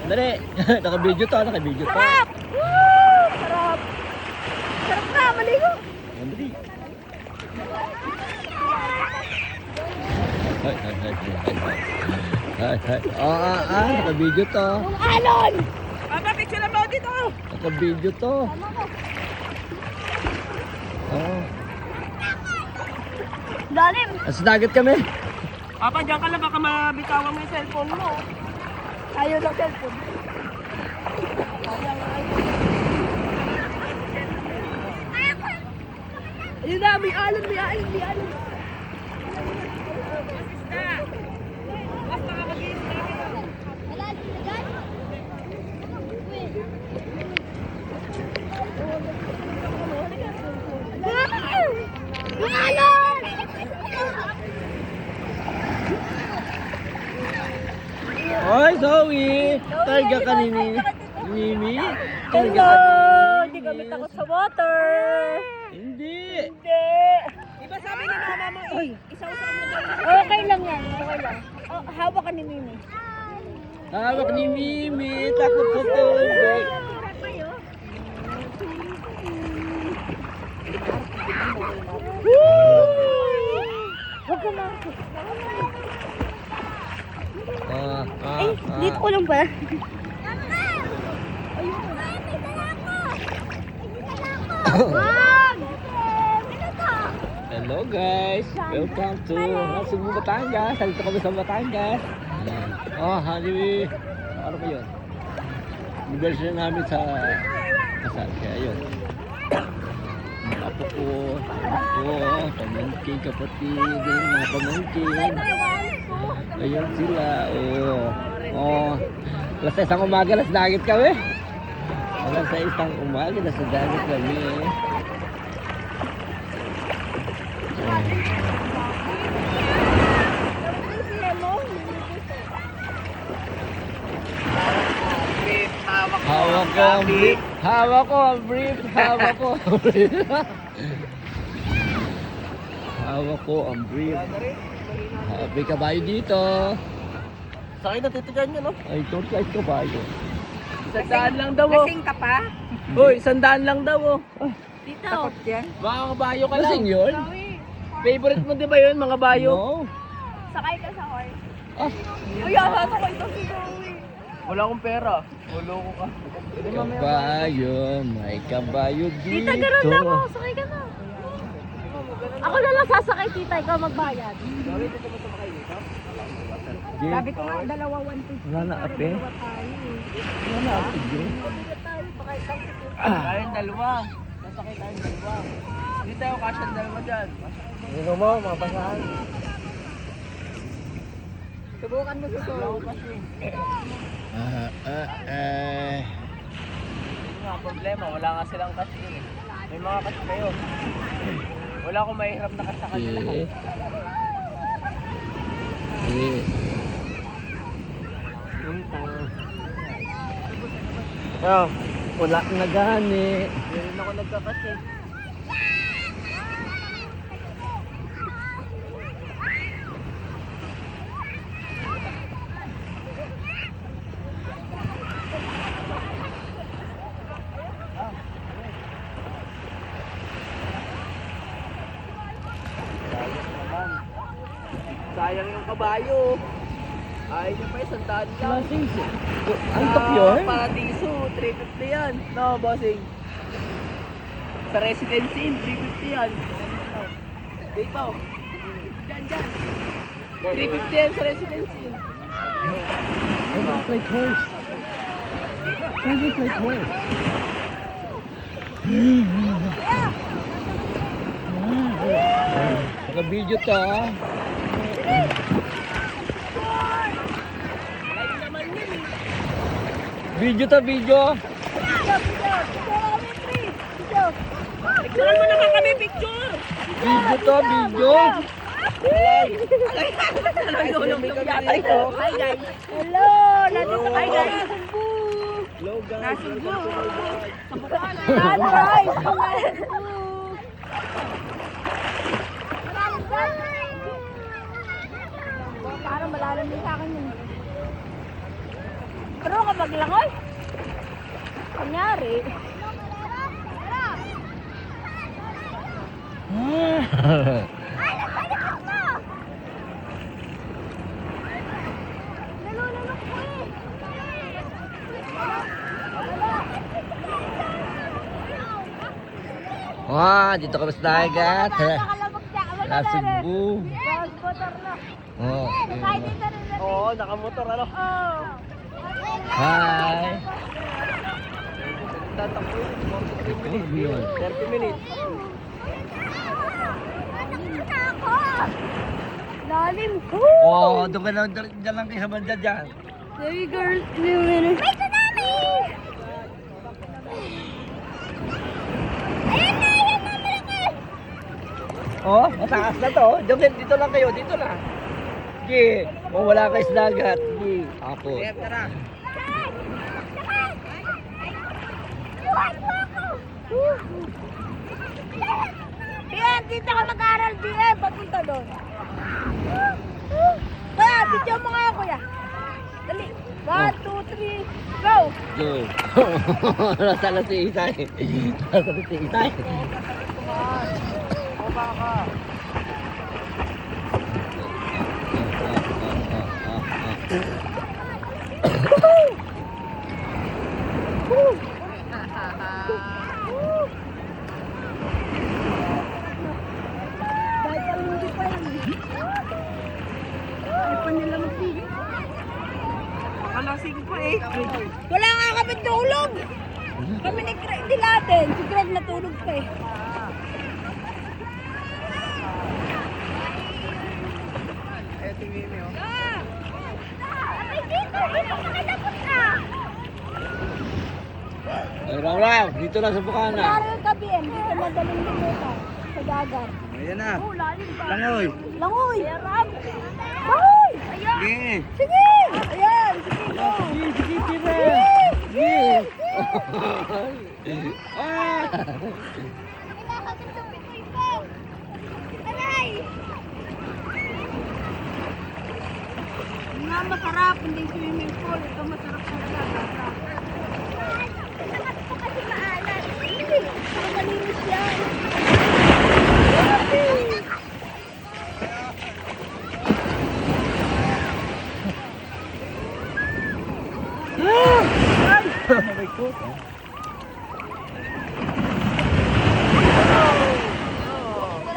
Dali. Naka-video to, naka-video to. Sarap! Woo! Sarap! Sarap na, maligo! Dali. Hay. Naka-video to. Yung alon! Papa, picture na mo dito! Naka-video to. Tama ko. Oh. Lalim! Nasa dagat kami. Papa, diyan ka lang baka mabitawan mo yung cellphone mo. Ayaw lang cellphone. Ayun na, may alon. Yung alon! Hoy, Zoe! Targa ka ni Mimi? Targa Hello! ka Hindi kami takot sa water. Hindi! Hindi. Diba sabi ni mama mo, isaw-saw mo daw. Okay lang yan. Okay lang. Oh, hawak ka ni Mimi. Hawak ni Mimi! Takot sa tubig! Huwag ka na. Dito ko lang ba? Wag! Hello guys! Welcome to Cebu, Batangas! Salito kami sa Batangas! Oh, honey! Ano ba yun? Diversion namin sa kasal. Kaya yun. Apo ko, pamangkin, kapatid, mga pamangkin. Ayun sila, alas 1 umaga, nasa dagat kami. Alas 1 umaga, nasa dagat kami. Hawak ko ang brief. Hawak ko ang brief. Hawak ko ang brief. Hawak ko ang brief. May kabayo dito. Sa akin natitigan nyo, no? Ay, ito kahit kabayo. 100 lang daw, oh. Lasing ka pa? Hoy, 100 lang daw, oh. Dito. Takot yan. Mga kabayo ka lang. Lasing yun? Favorite mo di ba yun, mga bayo? No. Sakay ka sa horse. Ah, Uy, sasakay to si Zoe. Wala akong pera. Loko ka. kabayo. May kabayo dito. Tita, gano'n lang mo. Sakay ka na. Ako na lang sasakay, tita. Ikaw magbayad. Sabi ko nga, 2,150. Wala na ape. Wala na ape. Tayong dalawa. Nasakay tayong dalawa. Hindi tayo kasyang dalawa dyan. Ano mo, mga basahan? Subukan mo sa solo kasi. Yung nga problema, wala nga silang cash din eh. May mga cash kayo. Wala akong mahirap na cash sa kanila. Wala na gani. Hindi rin ako nagka-cash eh. Sayang yung kabayo. Ay, yung pa isang daan lang. Lasing si. Antok yun? Paradiso, 350 yan. No, bossing. Sa residency inn, 350 yan. Dito. Dyan. 350 yan sa residency inn. Like horse. Sounds like horse. Naka-video to ah. Video to, video. Picturean mo naman kami, picture! Video to, video. Yatay ko. Hi guys. Hello! Nandito kayo guys. Hello guys. Nasubo. Guys! Parang malalim din sa akin yun. Pero maglangoy. Kunyari. Ay, nagpalikot mo! Nalulunok mo eh. Wah, dito kami sa dagat. Nakakalabog siya. Sa Cebu. Motor na. Oh, Kahit dito rin natin. Oo, nakamotor ano. Oh. hi. Tatakbo yun. 43 Ano yun? 30 minutes. Lalim ko. Oh, doon ka lang, dyan lang kayo sa banda dyan. Baby girl, 3 minutes. May tsunami! Ayan na, malaki! Oh, mataas na to. Dito lang kayo, dito na. Sige, kung wala kayo sa dagat. Sige, ako. Sige, tara. Iwan mo ako! Bien, dito ka mag-aral, Bien. Papunta doon. Kaya, video mo nga kuya. Dali. 1, 2, 3, go! Go. Nasa na si Itay. Nasa na si Itay. O baka. Dahil pa hindi pa yan. Hindi pa nila magpigil. Makalasing pa eh. Wala nga kami tulog. Kami ni Greg natin. Si Greg natulog pa eh. Eh, tingin niyo. Ay, dito ka nakatapos na. Ay, Raw, dito lang sa Bukana. Laro yung gabihan. Dito madaling lumutan. Sa dagat. Ayan na. Oh, lalim ba? Langoy. Langoy. Langoy. Ayan. Sige. Sige. Ayan. Sige, go. Sige, tira. Sige. Ah! Nga masarap, hindi swimming pool. Ito masarap sa dagat. Lahat po kasi maalat. Hindi. Malinis yan.